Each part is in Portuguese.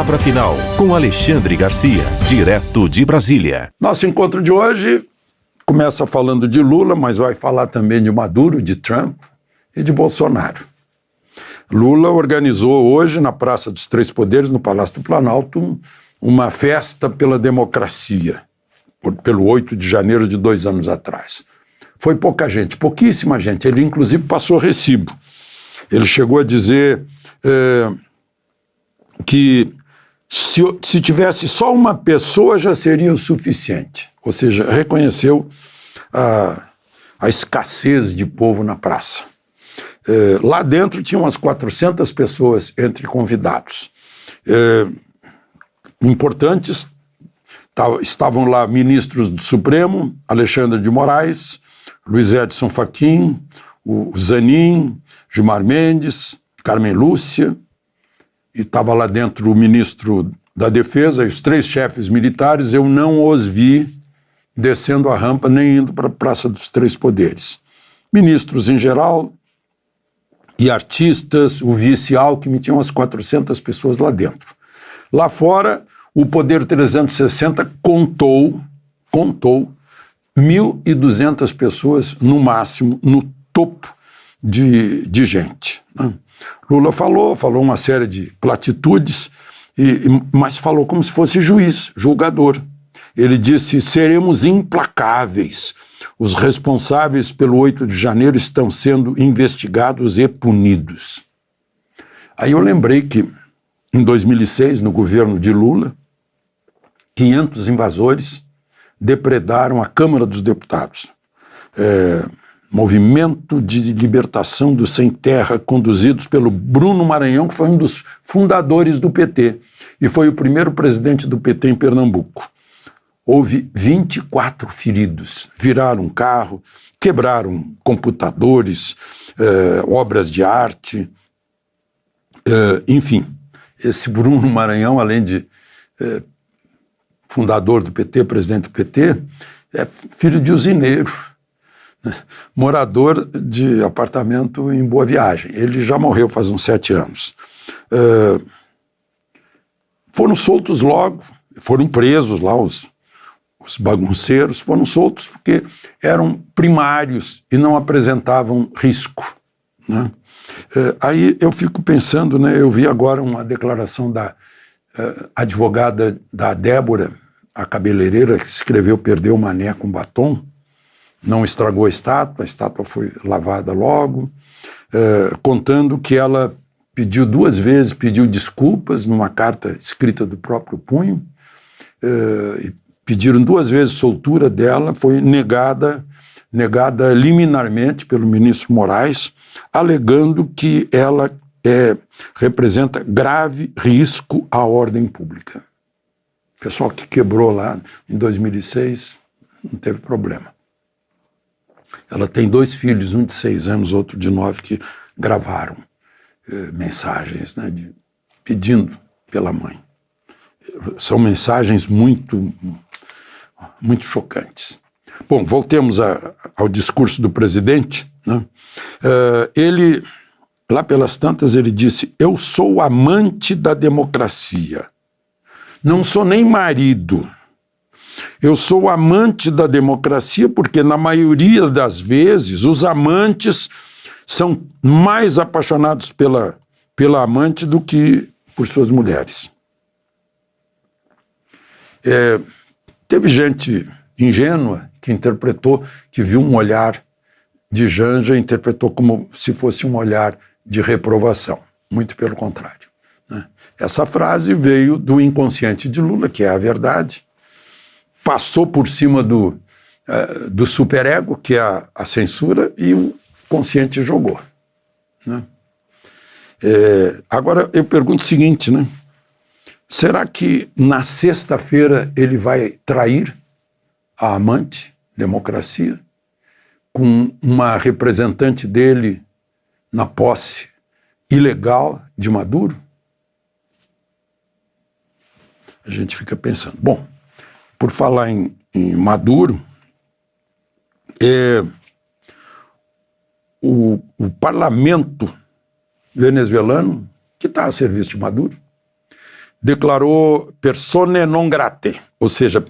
Palavra Final, com Alexandre Garcia, direto de Brasília. Nosso encontro de hoje começa falando de Lula, mas vai falar também de Maduro, de Trump e de Bolsonaro. Lula organizou hoje, na Praça dos Três Poderes, no Palácio do Planalto, uma festa pela democracia, pelo 8 de janeiro de 2 anos atrás. Foi pouca gente, pouquíssima gente. Ele, inclusive, passou recibo. Ele chegou a dizer que se tivesse só uma pessoa já seria o suficiente. Ou seja, reconheceu a escassez de povo na praça. Lá dentro tinham umas 400 pessoas entre convidados. Importantes, estavam lá ministros do Supremo, Alexandre de Moraes, Luiz Edson Fachin, o Zanin, Gilmar Mendes, Carmen Lúcia, e estava lá dentro o ministro da Defesa e os 3 chefes militares. Eu não os vi descendo a rampa nem indo para a Praça dos Três Poderes. Ministros em geral e artistas, o vice-Alckmin, tinham umas 400 pessoas lá dentro. Lá fora, o Poder 360 contou 1.200 pessoas, no máximo, no topo de gente. Lula falou uma série de platitudes, mas falou como se fosse juiz, julgador. Ele disse: seremos implacáveis. Os responsáveis pelo 8 de janeiro estão sendo investigados e punidos. Aí eu lembrei que, em 2006, no governo de Lula, 500 invasores depredaram a Câmara dos Deputados. Movimento de Libertação dos Sem Terra, conduzidos pelo Bruno Maranhão, que foi um dos fundadores do PT e foi o primeiro presidente do PT em Pernambuco. Houve 24 feridos, viraram carro, quebraram computadores, obras de arte, enfim. Esse Bruno Maranhão, além de fundador do PT, presidente do PT, é filho de usineiro, morador de apartamento em Boa Viagem. Ele já morreu faz uns 7 anos. Foram soltos logo, foram presos lá os bagunceiros, foram soltos porque eram primários e não apresentavam risco, né? Aí eu fico pensando, né, eu vi agora uma declaração da advogada da Débora, a cabeleireira, que escreveu Perdeu o Mané com Batom, não estragou a estátua foi lavada logo, contando que ela pediu 2 vezes, pediu desculpas numa carta escrita do próprio punho, e pediram 2 vezes soltura dela, foi negada liminarmente pelo ministro Moraes, alegando que ela representa grave risco à ordem pública. O pessoal que quebrou lá em 2006 não teve problema. Ela tem 2 filhos, um de 6 anos, outro de 9, que gravaram mensagens, né, pedindo pela mãe. São mensagens muito chocantes. Bom, voltemos ao discurso do presidente, né? Ele, lá pelas tantas, ele disse: eu sou amante da democracia, não sou nem marido. Eu sou amante da democracia porque, na maioria das vezes, os amantes são mais apaixonados pela amante do que por suas mulheres. Teve gente ingênua que interpretou, que viu um olhar de Janja, interpretou como se fosse um olhar de reprovação. Muito pelo contrário, né? Essa frase veio do inconsciente de Lula, que é a verdade, passou por cima do superego, que é a censura, e o consciente jogou, né? Agora eu pergunto o seguinte, né? Será que na sexta-feira ele vai trair a amante, democracia, com uma representante dele na posse ilegal de Maduro? A gente fica pensando. Bom, por falar em Maduro, o parlamento venezuelano, que está a serviço de Maduro, declarou persone non grate, ou seja,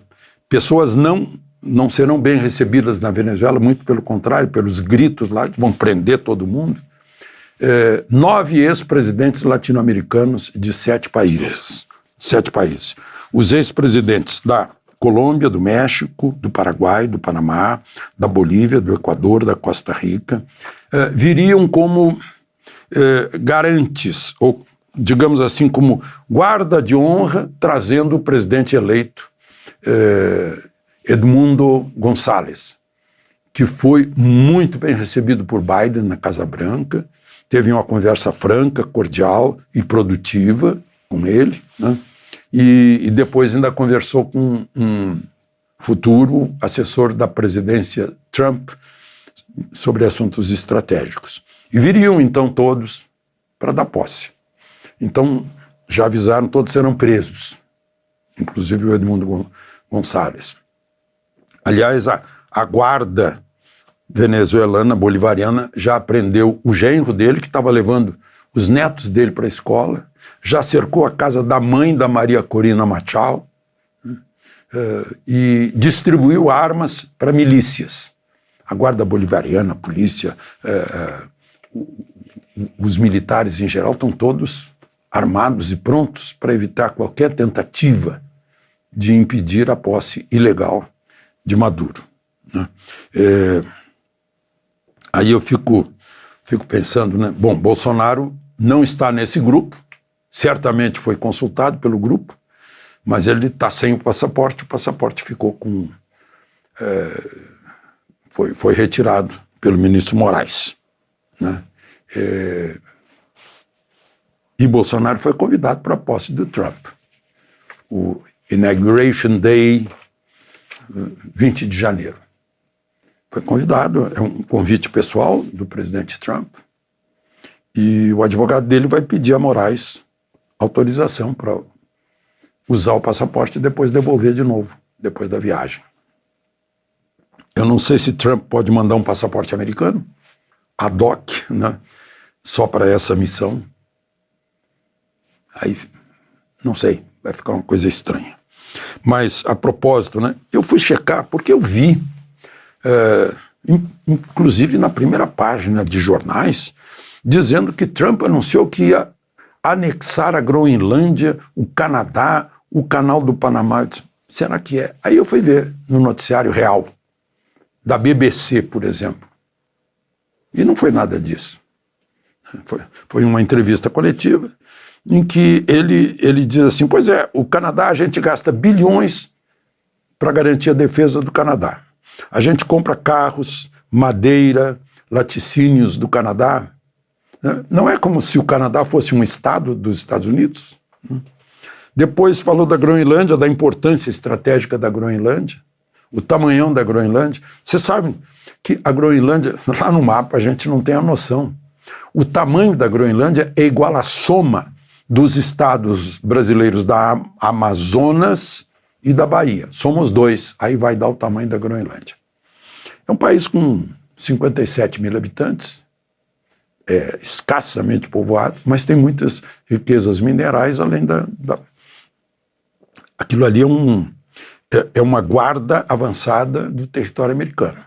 pessoas não serão bem recebidas na Venezuela, muito pelo contrário, pelos gritos lá, vão prender todo mundo. 9 ex-presidentes latino-americanos de 7 países. 7 países. Os ex-presidentes da Colômbia, do México, do Paraguai, do Panamá, da Bolívia, do Equador, da Costa Rica, viriam como garantes, ou digamos assim, como guarda de honra, trazendo o presidente eleito Edmundo González, que foi muito bem recebido por Biden na Casa Branca, teve uma conversa franca, cordial e produtiva com ele, né? E depois ainda conversou com um futuro assessor da presidência Trump sobre assuntos estratégicos. E viriam então todos para dar posse. Então já avisaram, todos serão presos, inclusive o Edmundo González. Aliás, a guarda venezuelana, bolivariana, já prendeu o genro dele, que estava levando os netos dele para a escola, já cercou a casa da mãe da Maria Corina Machado, e distribuiu armas para milícias. A guarda bolivariana, a polícia, os militares em geral estão todos armados e prontos para evitar qualquer tentativa de impedir a posse ilegal de Maduro, né? Aí eu fico pensando, né? Bom, Bolsonaro não está nesse grupo, certamente foi consultado pelo grupo, mas ele está sem o passaporte ficou com... Foi retirado pelo ministro Moraes, né? E Bolsonaro foi convidado para a posse do Trump. O Inauguration Day, 20 de janeiro. Foi convidado, é um convite pessoal do presidente Trump, e o advogado dele vai pedir a Moraes autorização para usar o passaporte e depois devolver de novo, depois da viagem. Eu não sei se Trump pode mandar um passaporte americano, ad hoc, né, só para essa missão. Aí, não sei, vai ficar uma coisa estranha. Mas, a propósito, né, eu fui checar, porque eu vi, inclusive na primeira página de jornais, dizendo que Trump anunciou que ia anexar a Groenlândia, o Canadá, o Canal do Panamá. Será que é? Aí eu fui ver no noticiário real, da BBC, por exemplo. E não foi nada disso. Foi uma entrevista coletiva em que ele diz assim, pois é, o Canadá a gente gasta bilhões para garantir a defesa do Canadá. A gente compra carros, madeira, laticínios do Canadá. Não é como se o Canadá fosse um estado dos Estados Unidos. Depois falou da Groenlândia, da importância estratégica da Groenlândia, o tamanhão da Groenlândia. Vocês sabem que a Groenlândia, lá no mapa a gente não tem a noção. O tamanho da Groenlândia é igual à soma dos estados brasileiros da Amazonas e da Bahia. Somos 2, aí vai dar o tamanho da Groenlândia. É um país com 57 mil habitantes, é escassamente povoado, mas tem muitas riquezas minerais, além aquilo ali é uma guarda avançada do território americano,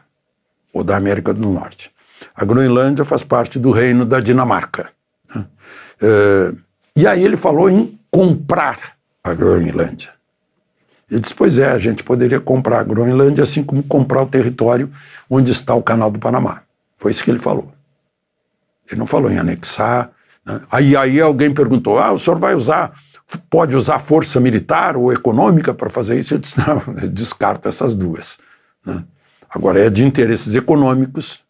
ou da América do Norte. A Groenlândia faz parte do reino da Dinamarca, né? E aí ele falou em comprar a Groenlândia. Ele disse, pois é, a gente poderia comprar a Groenlândia assim como comprar o território onde está o Canal do Panamá. Foi isso que ele falou. Ele não falou em anexar, né? Aí alguém perguntou, o senhor pode usar força militar ou econômica para fazer isso? Ele disse, não, eu descarto essas duas, né? Agora, é de interesses econômicos.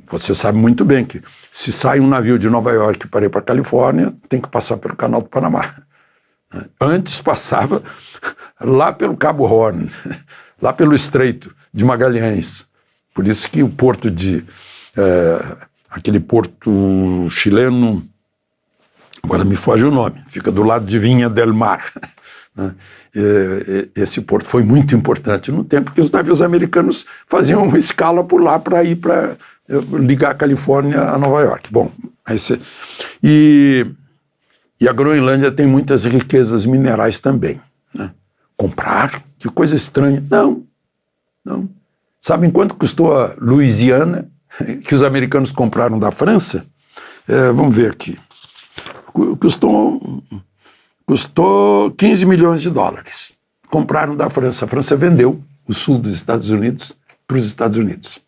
Você sabe muito bem que se sai um navio de Nova York para ir para a Califórnia, tem que passar pelo Canal do Panamá. Antes passava lá pelo Cabo Horn, lá pelo Estreito de Magalhães. Por isso que o porto aquele porto chileno, agora me foge o nome, fica do lado de Vinha del Mar. Esse porto foi muito importante no tempo que os navios americanos faziam escala por lá para ir para ligar a Califórnia a Nova York. Bom, e E a Groenlândia tem muitas riquezas minerais também, né? Comprar? Que coisa estranha. Não. Sabem quanto custou a Louisiana, que os americanos compraram da França? Vamos ver aqui. Custou 15 milhões de dólares. Compraram da França. A França vendeu o sul dos Estados Unidos para os Estados Unidos.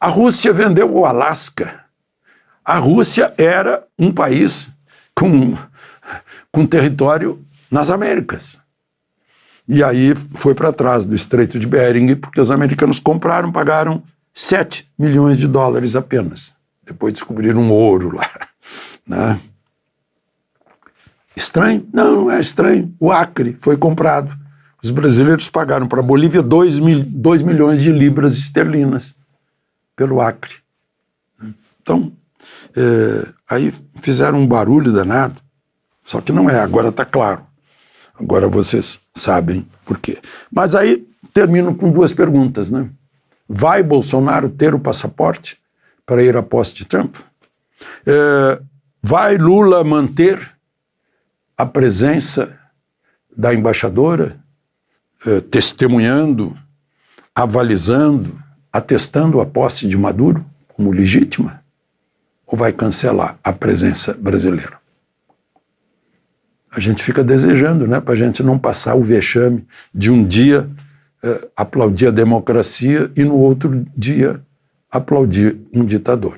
A Rússia vendeu o Alasca. A Rússia era um país com território nas Américas. E aí foi para trás do Estreito de Bering, porque os americanos compraram, pagaram 7 milhões de dólares apenas. Depois descobriram um ouro lá, né? Estranho? Não é estranho. O Acre foi comprado. Os brasileiros pagaram para a Bolívia 2 milhões de libras esterlinas pelo Acre. Então, aí fizeram um barulho danado, só que não é, agora está claro. Agora vocês sabem por quê. Mas aí termino com 2 perguntas, né? Vai Bolsonaro ter o passaporte para ir à posse de Trump? Vai Lula manter a presença da embaixadora, testemunhando, avalizando, atestando a posse de Maduro como legítima? Ou vai cancelar a presença brasileira? A gente fica desejando, né, para a gente não passar o vexame de um dia aplaudir a democracia e no outro dia aplaudir um ditador.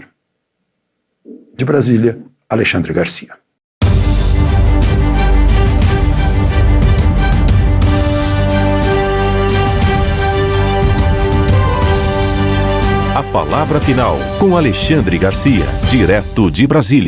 De Brasília, Alexandre Garcia. A palavra final com Alexandre Garcia, direto de Brasília.